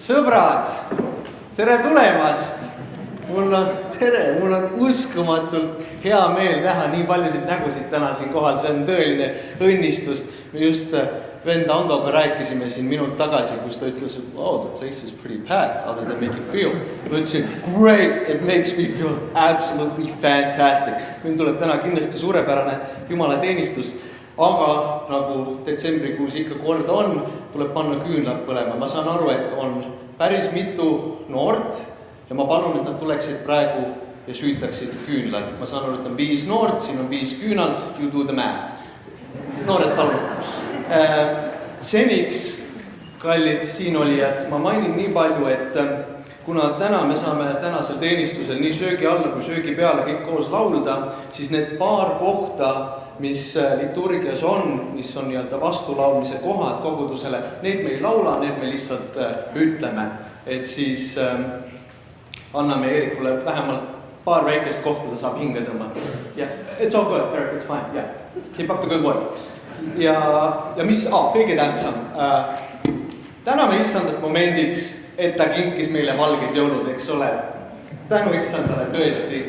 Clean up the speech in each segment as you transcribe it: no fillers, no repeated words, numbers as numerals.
Sõbrad, tere tulemast! Mul on uskumatult hea meel näha nii paljusid nägusid täna siin kohal. See on tõeline õnnistus. Me just vend Andoga rääkisime siin minut tagasi, kus ta ütles, oh, the place is pretty packed. How does that make you feel? Ma ütlesin, great, it makes me feel absolutely fantastic. Mind tuleb täna kindlasti suurepärane jumalateenistus. Aga nagu detsembrikuus ikka kord on, tuleb panna küünlad põlema. Ma saan aru, et on päris mitu noort ja ma palun, et nad tuleksid praegu ja süütaksid küünlad. Ma saan aru, et on 5 noort, siin on 5 küünalt, you do the math. Noored, palun. Seniks, kallid siinolijad, ma mainin nii palju, et kuna täna me saame tänasel teenistusel nii söögi alla kui söögi peale kõik koos laulda, siis need paar kohta, mis liturgias on, mis on vastulaulmise kohad kogudusele, need me ei laula, need me lihtsalt ütleme. Et siis anname Eerikule vähemalt paar väikest kohta, ta saab hinge tõmmata. Yeah, it's all good, Eric, it's fine. Yeah. Keep up the good work. Ja mis kõige tähtsam. Täname issandat momendiks, et ta kinkis meile valged jõulud, eks ole. Tänu issandale tõesti.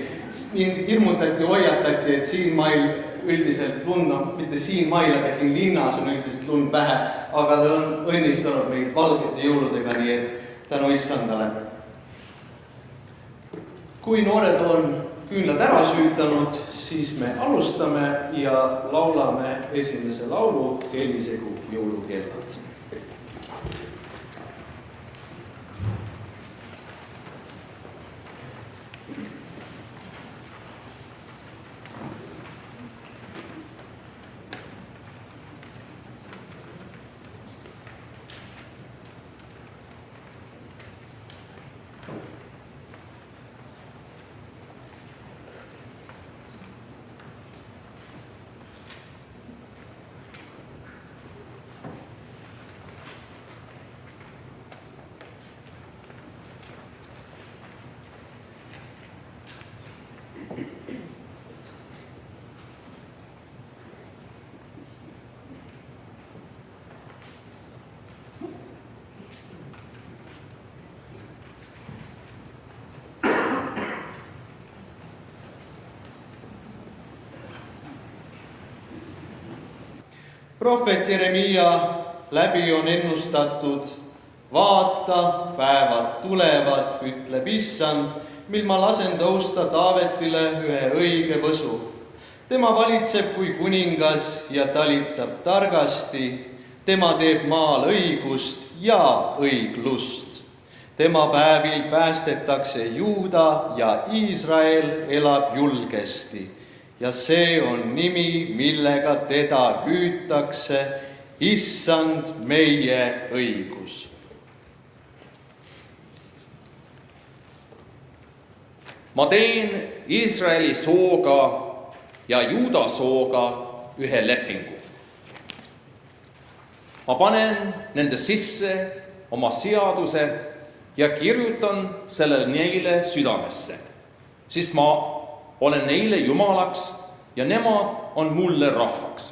Hirmutati, hoiatati, et siin mail üldiselt lund on, mitte siin mail, aga siin linnas on üldiselt lund vähe, aga ta on õnnistanud meid valgete jõuludega, nii et tänu issandale. Kui noored on küünlad ära süütanud, siis me alustame ja laulame esimese laulu Helisegu jõulukellad. Prohvet Jeremia läbi on ennustatud, vaata, päevad tulevad, ütleb issand, mil ma lasen tõusta Taavetile ühe õige võsu. Tema valitseb kui kuningas ja talitab targasti, tema teeb maal õigust ja õiglust. Tema päevil päästetakse Juuda ja Iisrael elab julgesti. Ja see on nimi, millega teda hüütakse, issand meie õigus. Ma teen Iisraeli sooga ja Juuda sooga ühe lepingu. Ma panen nende sisse oma seaduse ja kirjutan selle neile südamesse, siis ma olen neile jumalaks ja nemad on mulle rahvaks.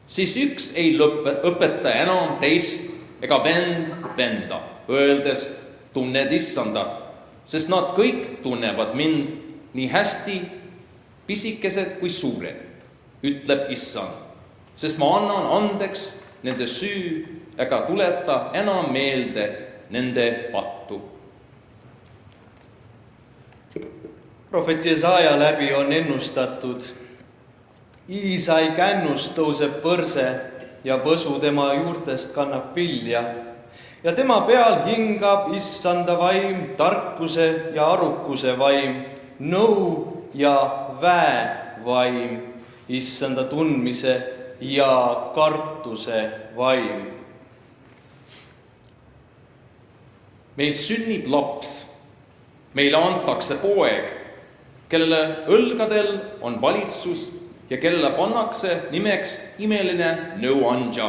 Siis üks ei õpeta enam teist ega vend venda, öeldes tunned issandat, sest nad kõik tunnevad mind nii hästi, pisikesed kui suured, ütleb issand, sest ma annan andeks nende süü ega tuleta enam meelde nende pattu. Prohvet Jesaja läbi on ennustatud. Iisai kännust tõuseb võrse ja võsu tema juurtest kannab vilja. Ja tema peal hingab issanda vaim, tarkuse ja arukuse vaim, nõu ja väe vaim, issanda tundmise ja kartuse vaim. Meil sünnib laps, meile antakse poeg, kelle õlgadel on valitsus ja kelle pannakse nimeks imeline nõuandja,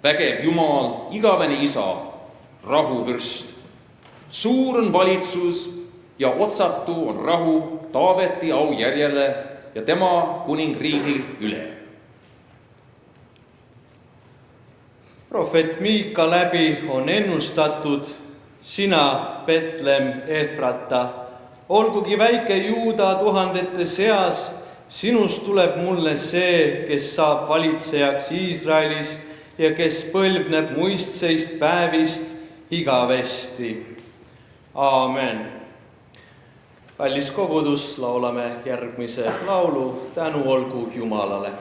vägev Jumal, igavene isa, rahuvürst. Suur on valitsus ja otsatu on rahu Taaveti au järjele ja tema kuningriigi üle. Prohvet Miika läbi on ennustatud, sina, Betlem, Efrata, olgugi väike Juuda tuhandete seas, sinust tuleb mulle see, kes saab valitsejaks Iisraelis ja kes põlvneb muistseist päevist igavesti. Aamen. Kallis kogudus, laulame järgmise laulu, tänu olgu Jumalale.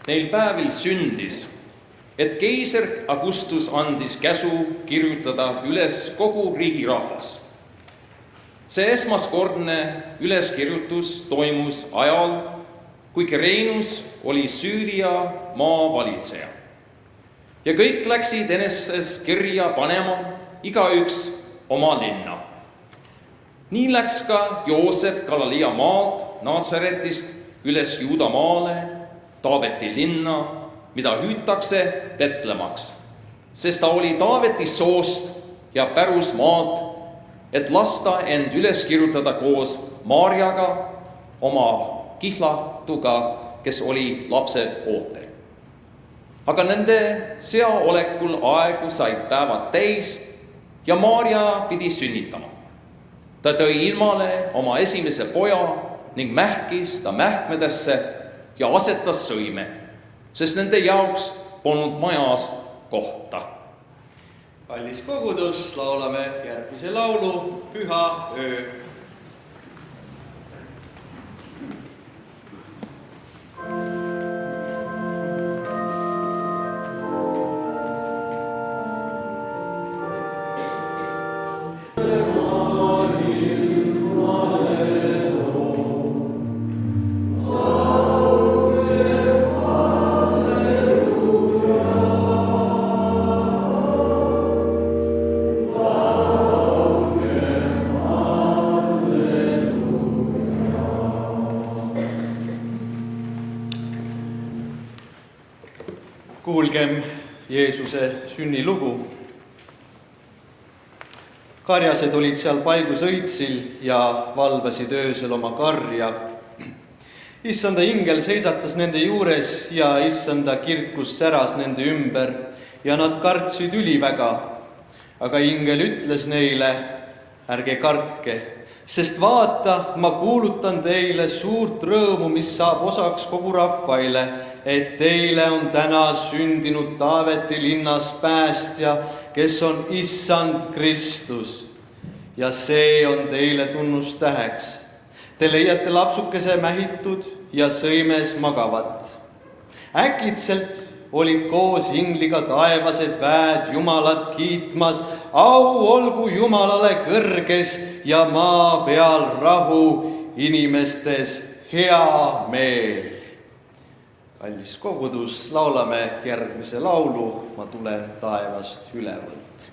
Neil päevil sündis, et keiser Augustus andis käsu kirjutada üles kogu riigi rahvas. See esmaskordne üleskirjutus toimus ajal, kui Kyrenius oli Süüria maavalitseja. Ja kõik läksid enesest kirja panema, igaüks oma linna. Nii läks ka Joosep Galiilea maalt Nazaretist üles Juuda maale, Taaveti linna, mida hüütakse Betlemaks, sest ta oli Taaveti soost ja pärusmaalt, et lasta end üles kirjutada koos Maarjaga, oma kihlatuga, kes oli lapse ootel. Aga nende seaolekul aegu said päevad täis ja Maarja pidi sünnitama. Ta tõi ilmale oma esimese poja ning mähkis ta mähkmedesse ja asetas sõime, sest nende jaoks polnud majas kohta. Kallis kogudus, laulame järgmise laulu, Püha öö. Kuulgem Jeesuse sünnilugu. Karjased olid seal paigus õitsil ja valvasid öösel oma karja. Issanda ingel seisatas nende juures ja issanda kirkus säras nende ümber ja nad kartsid üliväga. Aga ingel ütles neile, ärge kartke, sest vaata, ma kuulutan teile suurt rõõmu, mis saab osaks kogu rahvaile, et teile on täna sündinud Taaveti linnas päästja, kes on issand Kristus. Ja see on teile tunnustäheks. Te leiate lapsukese mähitud ja sõimes magavat. Äkitselt olid koos ingliga taevased väed Jumalat kiitmas, au olgu Jumalale kõrges ja maa peal rahu, inimestes hea meel. Kallis kogudus, laulame järgmise laulu, ma tulen taevast ülevalt.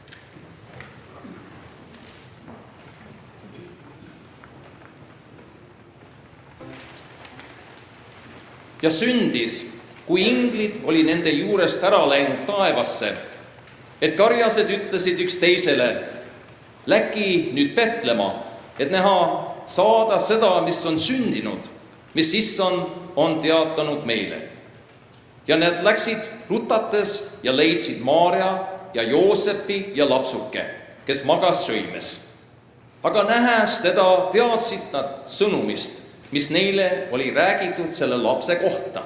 Ja sündis, kui inglid oli nende juurest ära läinud taevasse, et karjased ütlesid üks teisele, läki nüüd Betlema, et näha saada seda, mis on sündinud, mis issand on teatanud meile. Ja need läksid rutates ja leidsid Maarja ja Joosepi ja lapsuke, kes magas sõimes. Aga nähes teda teadsid nad sõnumist, mis neile oli räägitud selle lapse kohta.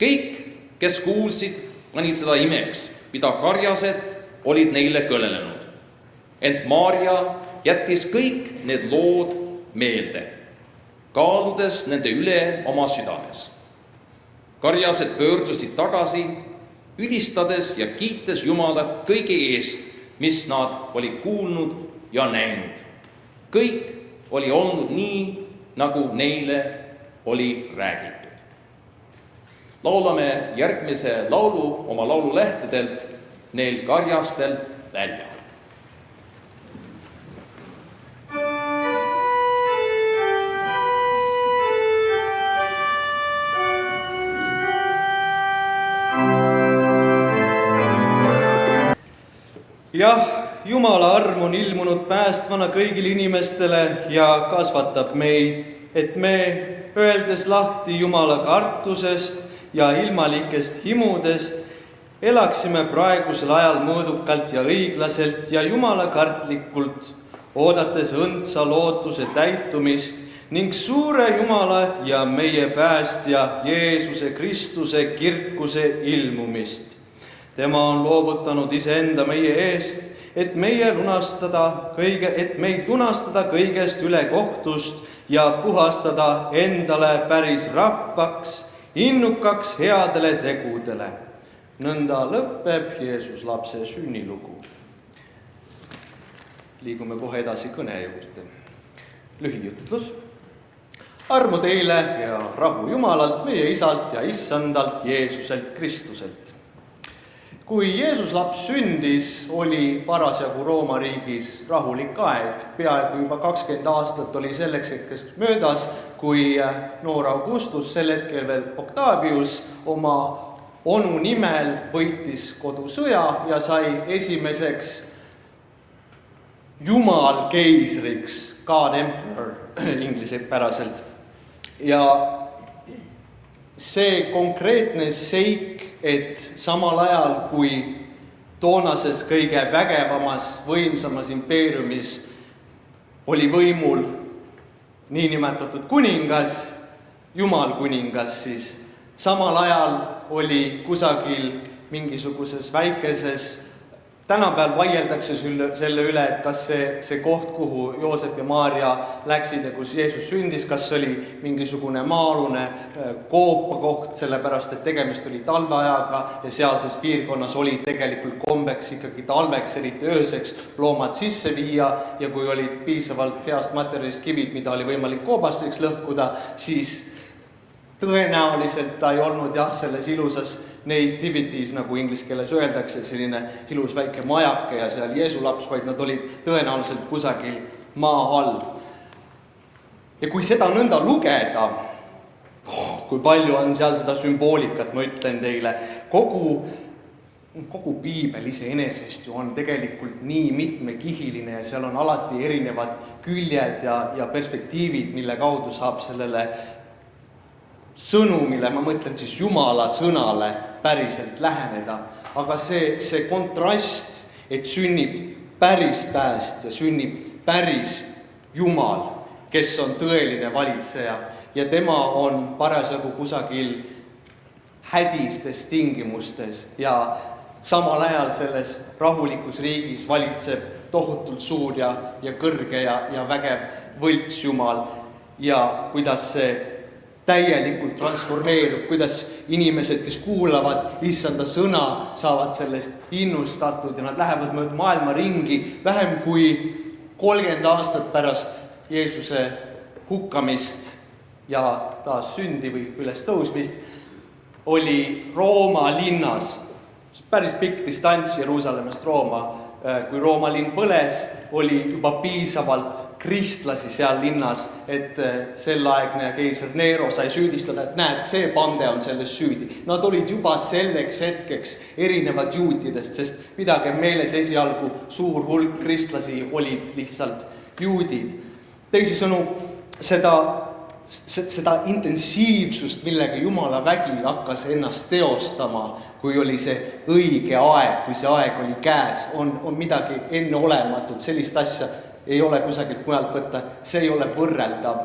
Kõik, kes kuulsid, panid seda imeks, mida karjased olid neile kõnelenud. Ent Maarja jättis kõik need lood meelde, kaaludes nende üle oma südames. Karjased pöördusid tagasi, ülistades ja kiites Jumalat kõige eest, mis nad olid kuulnud ja näinud. Kõik oli olnud nii, nagu neile oli räägitud. Laulame järgmise laulu oma laululehtedelt neil karjastel välja. Jah, Jumala arm on ilmunud päästvana kõigile inimestele ja kasvatab meid, et me, öeldes lahti Jumala kartusest ja ilmalikest himudest, elaksime praegusel ajal mõõdukalt ja õiglaselt ja Jumala kartlikult, oodates õndsa lootuse täitumist ning suure Jumala ja meie päästja Jeesuse Kristuse kirkuse ilmumist. Tema on loovutanud iseenda meie eest, et meid lunastada kõigest ülekohtust ja puhastada endale päris rahvaks, innukaks headele tegudele. Nõnda lõpeb Jeesus lapse sünnilugu. Liigume kohe edasi kõne juurde. Lühijutlus. Armu teile ja rahu Jumalalt, meie Isalt ja Issandalt Jeesuselt Kristuselt. Kui Jeesus laps sündis, oli parasjagu Rooma riigis rahulik aeg. Peaaegu juba 20 aastat oli selleks hetkeks möödas, kui noor Augustus, sel hetkel veel Octavius, oma onu nimel võitis kodusõja ja sai esimeseks Jumal keisriks, God Emperor inglisepäraselt. Ja see konkreetne seik, et samal ajal, kui toonases kõige vägevamas, võimsamas impeeriumis oli võimul niinimetatud kuningas, Jumal kuningas, siis samal ajal oli kusagil mingisuguses väikeses, tänapäeval vaieldakse selle üle, et kas see koht, kuhu Joosep ja Maarja läksid ja kus Jeesus sündis, kas oli mingisugune maa-alune koopakoht, sellepärast et tegemist oli talveajaga ja sealses piirkonnas oli tegelikult kombeks ikkagi talveks, eriti ööseks loomad sisse viia ja kui olid piisavalt heast materjalist kivid, mida oli võimalik koobasteks lõhkuda, siis tõenäoliselt ta ei olnud selles ilusas nativities, nagu inglise keeles öeldakse, selline ilus väike majake ja seal Jeesu laps, vaid nad olid tõenäoliselt kusagil maa all. Ja kui seda nõnda lugeda, kui palju on seal seda sümboolikat, ma ütlen teile, kogu piibel iseenesest ju on tegelikult nii mitmekihiline ja seal on alati erinevad küljed ja perspektiivid, mille kaudu saab sellele sõnumile, ma mõtlen siis Jumala sõnale päriselt läheneda. Aga see kontrast, et sünnib päris päästja, sünnib päris Jumal, kes on tõeline valitseja ja tema on parasjagu kusagil hädistes tingimustes ja samal ajal selles rahulikus riigis valitseb tohutult suur ja kõrge ja vägev võlts Jumal ja kuidas see täielikult transformeerub, kuidas inimesed, kes kuulavad Issanda sõna, saavad sellest innustatud ja nad lähevad mööda maailma ringi. Vähem kui 30 aastat pärast Jeesuse hukkamist ja taas sündi või üles tõusmist oli Rooma linnas, päris pikk distants Jeruusalemmast Rooma, kui Rooma linn põles, oli juba piisavalt kristlasi seal linnas, et selleaegne keiser Nero sai süüdistada, et näed, see pande on selles süüdi. Nad olid juba selleks hetkeks erinevad juutidest, sest pidage meeles esialgu suur hulk kristlasi olid lihtsalt juudid. Teisisõnu, seda intensiivsust, millega Jumala vägi hakkas ennast teostama, kui oli see õige aeg, kui see aeg oli käes, on midagi enneolematut. Sellist asja ei ole kusagilt mujalt võtta, see ei ole võrreldav.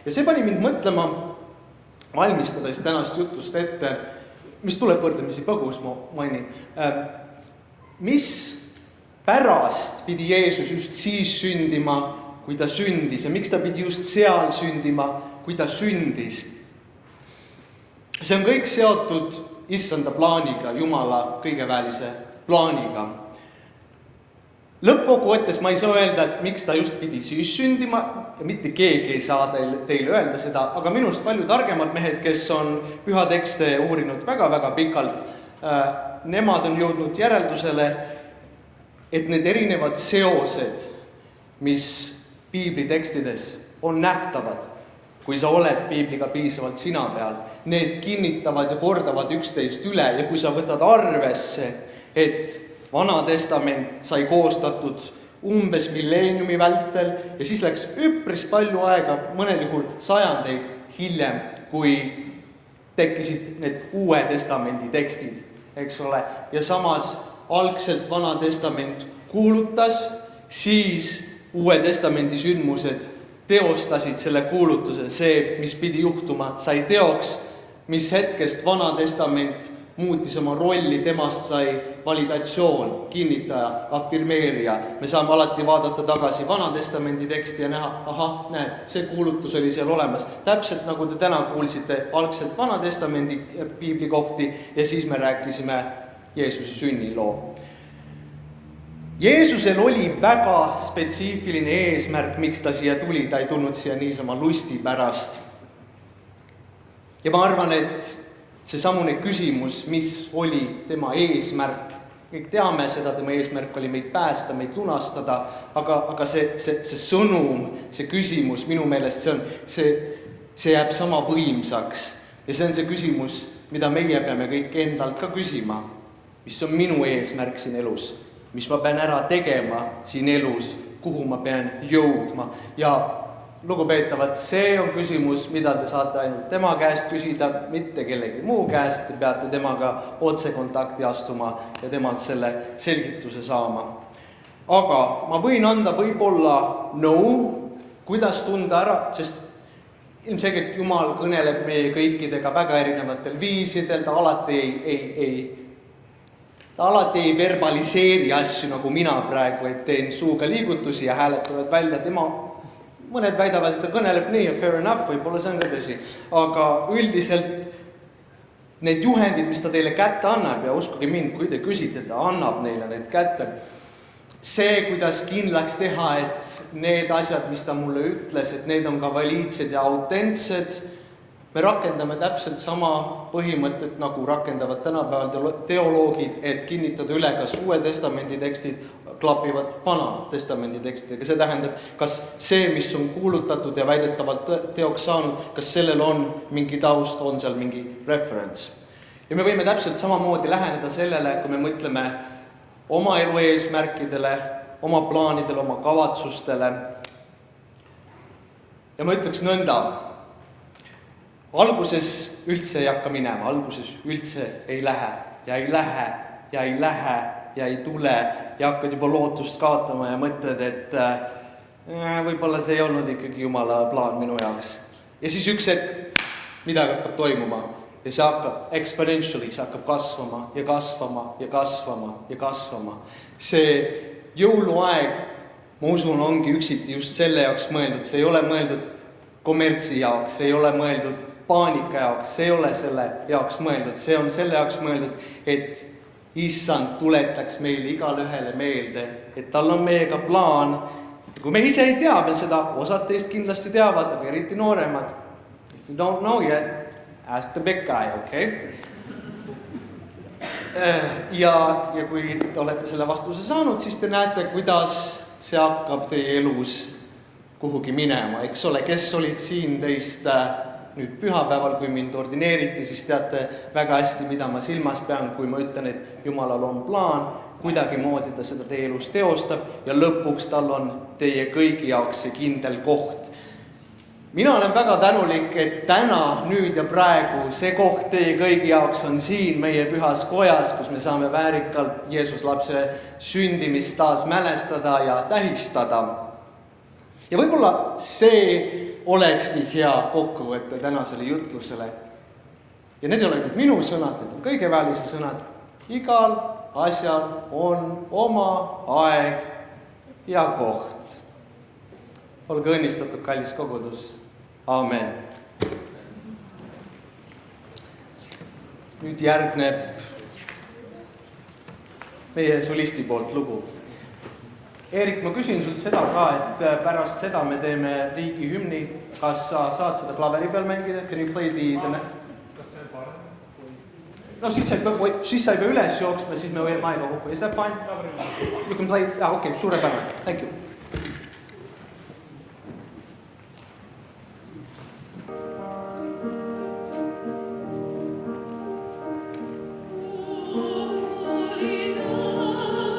Ja see pani mind mõtlema, valmistades tänast jutlust ette, mis tuleb võrdlemisi põgus, ma mainin, mis pärast pidi Jeesus just siis sündima, kui ta sündis ja miks ta pidi just seal sündima, kui ta sündis. See on kõik seotud Issanda plaaniga, Jumala kõigeväelise plaaniga. Lõppkokkuvõttes ma ei saa öelda, et miks ta just pidi siis sündima ja mitte keegi ei saa teile öelda seda, aga minust palju targemad mehed, kes on pühatekste uurinud väga-väga pikalt, nemad on jõudnud järeldusele, et need erinevad seosed, mis piiblitekstides on nähtavad, kui sa oled piibliga piisavalt sina peal, need kinnitavad ja kordavad üksteist üle ja kui sa võtad arvesse, et Vana Testament sai koostatud umbes milleeniumi vältel ja siis läks üpris palju aega, mõnel juhul sajandeid hiljem, kui tekkisid need Uue Testamendi tekstid, eks ole. Ja samas algselt Vana Testament kuulutas, siis Uue Testamendi sündmused teostasid selle kuulutuse. See, mis pidi juhtuma, sai teoks, mis hetkest Vana Testament muutis oma rolli, temast sai validatsioon, kinnitaja, afirmeerija. Me saame alati vaadata tagasi Vana Testamendi teksti ja näha, näed, see kuulutus oli seal olemas. Täpselt nagu te täna kuulsite algselt Vana Testamendi piiblikohti ja siis me rääkisime Jeesuse sünniloo. Jeesusel oli väga spetsiifiline eesmärk, miks ta siia tuli. Ta ei tulnud siia niisama lusti pärast. Ja ma arvan, et see samune küsimus, mis oli tema eesmärk. Kõik teame seda, tema eesmärk oli meid päästa, meid lunastada, aga see sõnum, see küsimus minu meelest see jääb sama võimsaks. Ja see on see küsimus, mida meie peame kõik endalt ka küsima. Mis on minu eesmärk siin elus? Mis ma pean ära tegema siin elus? Kuhu ma pean jõudma? Ja lugupeetavad, see on küsimus, mida te saate ainult tema käest küsida, mitte kellegi muu käest. Te peate temaga otsekontakti astuma ja temalt selle selgituse saama. Aga ma võin anda võib-olla kuidas tunda ära, sest ilmselgelt Jumal kõneleb meie kõikidega väga erinevatel viisidel. Ta alati ei verbaliseeri asju nagu mina praegu, et teen suuga liigutusi ja hääled tulevad välja. Mõned väidavad, et ta kõneleb nii ja fair enough, võib-olla see on ka tõsi. Aga üldiselt need juhendid, mis ta teile kätte annab ja uskuge mind, kui te küsite, ta annab neile need kätte. See, kuidas kindlaks teha, et need asjad, mis ta mulle ütles, et need on ka valiidsed ja autentsed, me rakendame täpselt sama põhimõtet, nagu rakendavad tänapäeval teoloogid, et kinnitada üle, kas Uue Testamendi tekstid klapivad Vana Testamendi tekstidega. See tähendab, kas see, mis on kuulutatud ja väidetavalt teoks saanud, kas sellel on mingi taust, on seal mingi reference. Ja me võime täpselt samamoodi läheneda sellele, kui me mõtleme oma elu eesmärkidele, oma plaanidele, oma kavatsustele. Ja ma ütleks nõnda, alguses üldse ei hakka minema, alguses üldse ei lähe ja ei lähe ja ei lähe ja ei tule ja hakkad juba lootust kaotama ja mõtled, et võib-olla see ei olnud ikkagi Jumala plaan minu jaoks. Ja siis üks hetk midagi hakkab toimuma ja see hakkab exponentially, see hakkab kasvama ja kasvama ja kasvama ja kasvama. See jõuluaeg, ma usun, ongi üksiti just selle jaoks mõeldud. See ei ole mõeldud kommertsi jaoks, see ei ole mõeldud paanika jaoks, see ei ole selle jaoks mõeldud. See on selle jaoks mõeldud, et Issand tuletaks meile igale ühele meelde, et tal on meiega plaan. Kui me ise ei tea veel seda, osad teist kindlasti teavad, aga eriti nooremad. If you don't know yet, ask the big guy, okay? Ja kui te olete selle vastuse saanud, siis te näete, kuidas see hakkab teie elus kuhugi minema. Eks ole, kes olid siin teist nüüd pühapäeval, kui mind ordineeriti, siis teate väga hästi, mida ma silmas pean, kui ma ütlen, et Jumalal on plaan, kuidagi moodi ta seda teie elus teostab ja lõpuks tal on teie kõigi jaoks see kindel koht. Mina olen väga tänulik, et täna, nüüd ja praegu see koht teie kõigi jaoks on siin meie pühas kojas, kus me saame väärikalt Jeesus lapse sündimist taas mälestada ja tähistada. Ja võib-olla see olekski hea kokkuvõte tänasele jutlusele. Ja need ei ole nüüd minu sõnad, need on kõigeväelise sõnad. Igal asjal on oma aeg ja koht. Olge õnnistatud, kallis kogudus. Amen. Nüüd järgneb meie solisti poolt lugu. Eerik, ma küsin sult seda ka, et pärast seda me teeme riigi hümni. Kas sa saad seda klaveri peal mängida? Can you play the... Kas see parem? No siis sa ei pea üles jooksma, siis me võime aega kokku. Is that fine? You can play... Okay, suurepärane. Thank you. Holy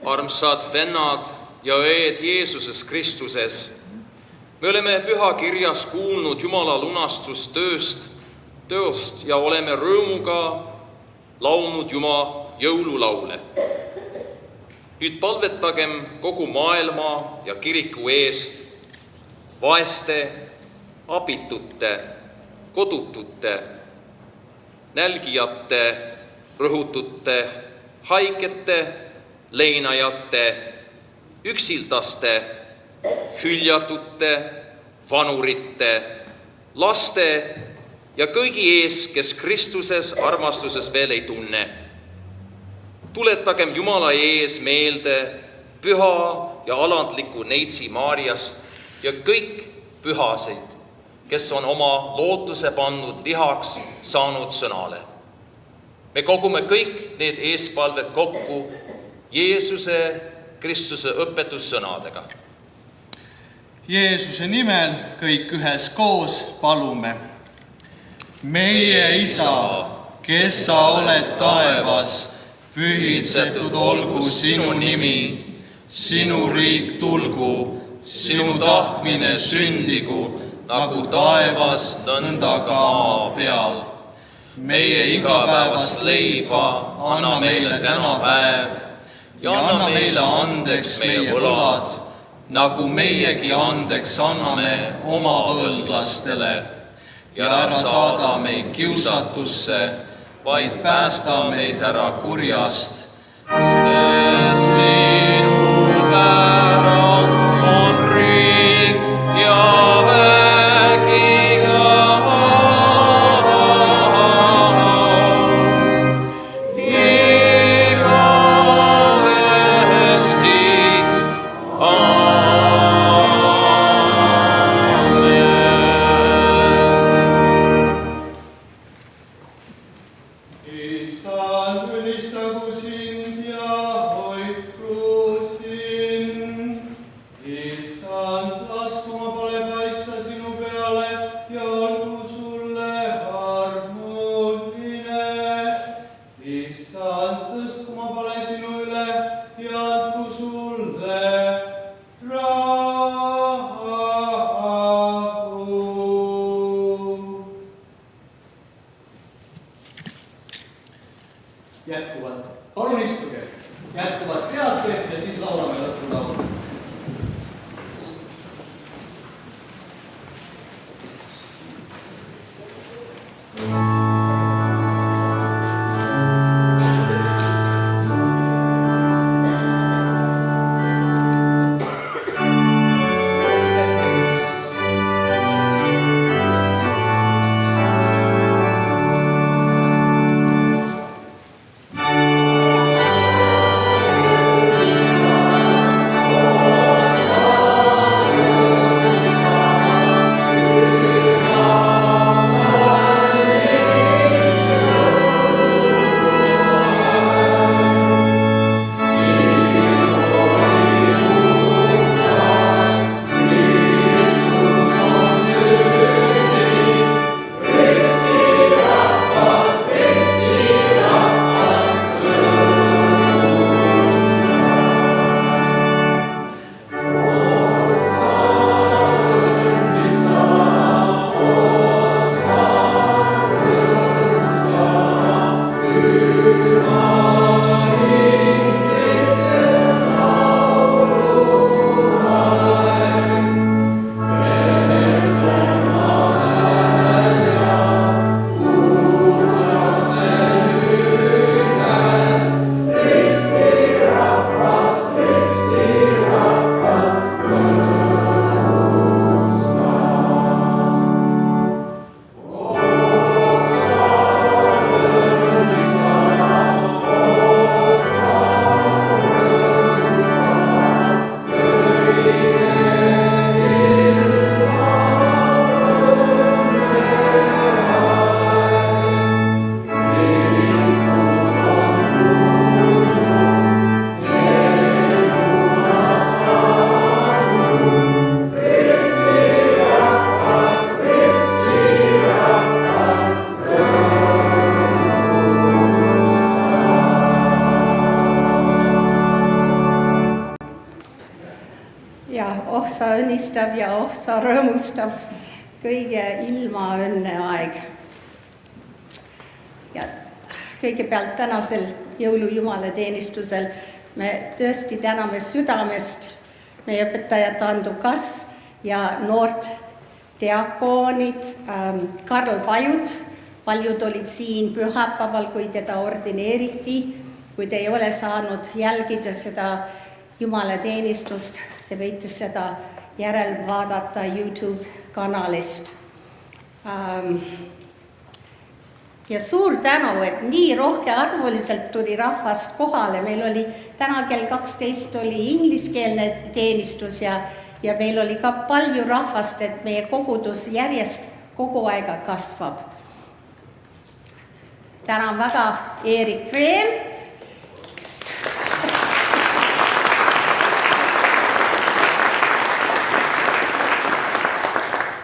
armsad vennad ja õed Jeesuses Kristuses. Me oleme pühakirjas kuulnud Jumala lunastustööst ja oleme rõõmuga laulnud Jumala jõululaule. Nüüd palvetagem kogu maailma ja kiriku eest, vaeste, abitute, kodutute, nälgijate, rõhutute, haigete, leinajate, üksildaste, hüljatute, vanurite, laste ja kõigi ees, kes Kristuses armastuses veel ei tunne. Tuletagem Jumala ees meelde püha ja alandliku neitsi Maariast ja kõik pühaseid, kes on oma lootuse pannud lihaks saanud sõnale. Me kogume kõik need eespalved kokku Jeesuse Kristuse õpetussõnadega. Jeesuse nimel kõik üheskoos palume. Meie Isa, kes sa oled taevas, pühitsetud olgu sinu nimi, sinu riik tulgu, sinu tahtmine sündigu, nagu taevas, nõnda ka maa peal. Meie igapäevast leiba anna meile täna päev ja anna meile andeks meie võlad, nagu meiegi andeks anname oma võlglastele. Ja ära saada meid kiusatusse, vaid päästa meid ära kurjast. Sest sinu päralt on riik ja jätkuvalt. Palun istuge. Jätkuvalt teateid ja siis laulame lõpulaulu. Thank you. sa õnnistab ja sa rõõmustab kõige ilmaõnne aeg. Ja kõigepealt tänasel jõulujumalateenistusel me tõesti täname südamest meie õpetajat Andu Kass ja noort diakoonid Karl Pajud. Paljud olid siin pühapäeval, kui teda ordineeriti. Kui te ei ole saanud jälgida seda jumalateenistust, te võite seda järel vaadata YouTube kanalist. Ja suur tänu, et nii rohke arvuliselt tuli rahvast kohale. Meil oli täna kell 12 oli ingliskeelne teenistus ja meil oli ka palju rahvast, et meie kogudus järjest kogu aega kasvab. Tänan väga Erik Kreem.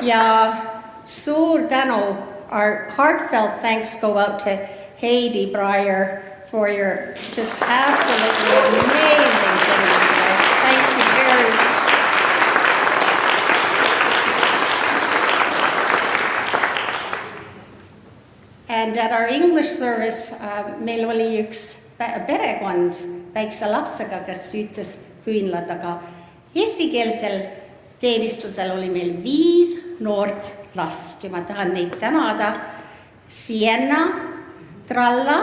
Ja suur tänu, our heartfelt thanks go out to Heidi Breyer for your just absolutely amazing singing today. Thank you very much. And at our English service, meil oli üks perekond väikse lapsega, kes süütas küünlad, aga eestikeelsel teenistusel oli meil 5 noort last ja ma tahan neid tänada. Sienna Tralla,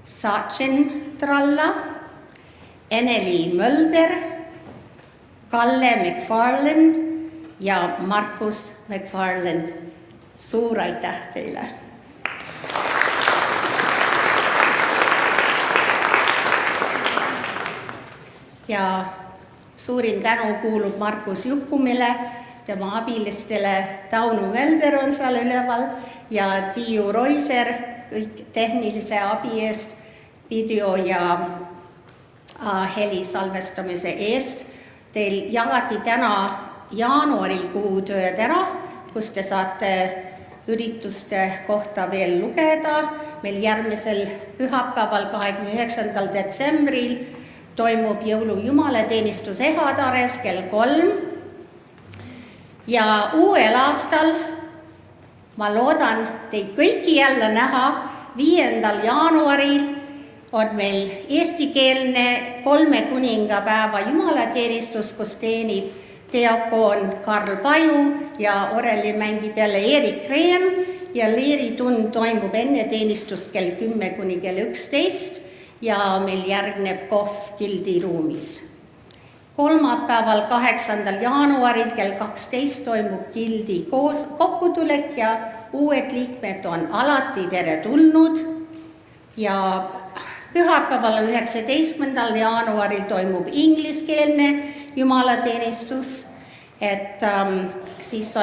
Sachin Tralla, Eneli Mölder, Kalle McFarland ja Markus McFarland. Suur aitäh teile! Ja suurim tänu kuulub Markus Jukumile, tema abilistele Tauno Mölder on seal üleval ja Tiiu Roiser kõik tehnilise abi eest, video ja heli salvestamise eest. Teil jagati täna jaanuarikuu tööd ära, kus te saate ürituste kohta veel lugeda. Meil järgmisel pühapäeval 29. detsembril toimub jõulujumalateenistus Ehatares kell 3. Ja uuel aastal ma loodan teid kõiki jälle näha. 5. jaanuaril on meil eestikeelne 3 kuningapäeva jumalateenistus, kus teenib diakoon Karl Paju ja oreli mängib jälle Erik Kreem ja leeritund toimub enne teenistust kell 10 kuni kell 11 ja meil järgneb kohv Gildi ruumis. Kolmapäeval 8. jaanuaril kell 12 toimub Gildi kokkutulek ja uued liikmed on alati teretulnud ja pühapäeval 19. jaanuaril toimub ingliskeelne jumalateenistus, et siis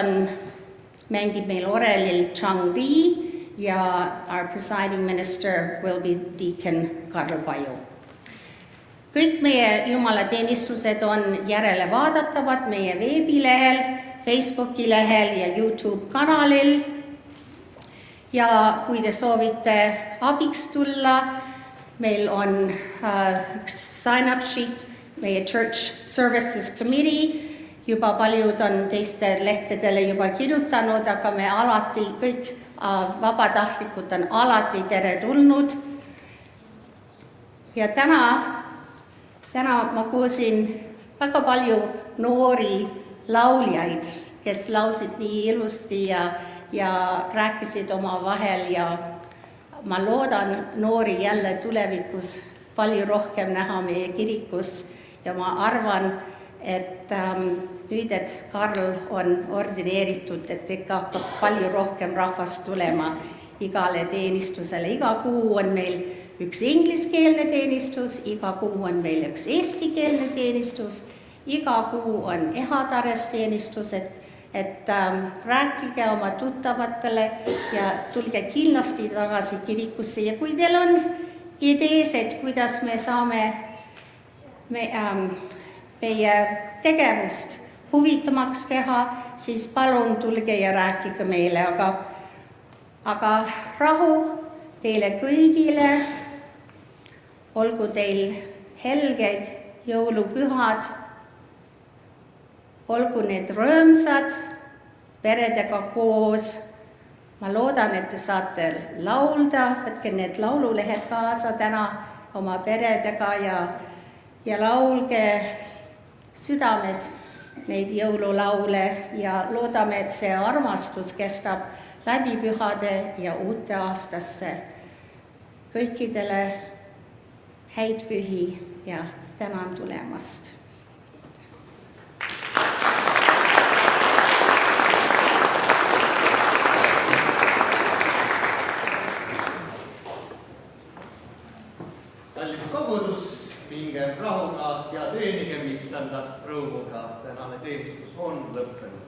mängib meil orelil Chang Li ja our presiding minister will be Deacon Karl Paju. Kõik meie jumalateenistused on järele vaadatavad meie veebilehel, Facebooki lehel ja YouTube kanalil. Ja kui te soovite abiks tulla, meil on üks sign-up sheet, meie Church Services Committee, juba paljud on teiste lehtedele juba kirjutanud, aga me alati, kõik vabatahtlikud on alati teretulnud. Ja täna ma kuulsin väga palju noori lauljaid, kes laulsid nii ilusti ja rääkisid oma vahel ja ma loodan noori jälle tulevikus palju rohkem näha meie kirikus ja ma arvan, et nüüd, et Karl on ordineeritud, et ikka hakkab palju rohkem rahvast tulema igale teenistusele. Iga kuu on meil üks ingliskeelne teenistus, iga kuu on meil üks eestikeelne teenistus, iga kuu on Ehatares teenistus, et rääkige oma tuttavatele ja tulge kindlasti tagasi kirikusse. Ja kui teil on idees, et kuidas me saame meie tegevust huvitamaks teha, siis palun tulge ja rääkige meile, aga rahu teile kõigile, olgu teil helged jõulupühad olgu need rõõmsad, peredega koos. Ma loodan, et te saate laulda, võtke need laululehed kaasa täna oma peredega ja laulge südames neid jõululaule ja loodame, et see armastus kestab läbi pühade ja uute aastasse. Kõikidele häid pühi ja tänan tulemast. Kallis kogudus, minge rahuga ja teenige, mis anda rõõmuga. Tänane teenistus on lõppenud.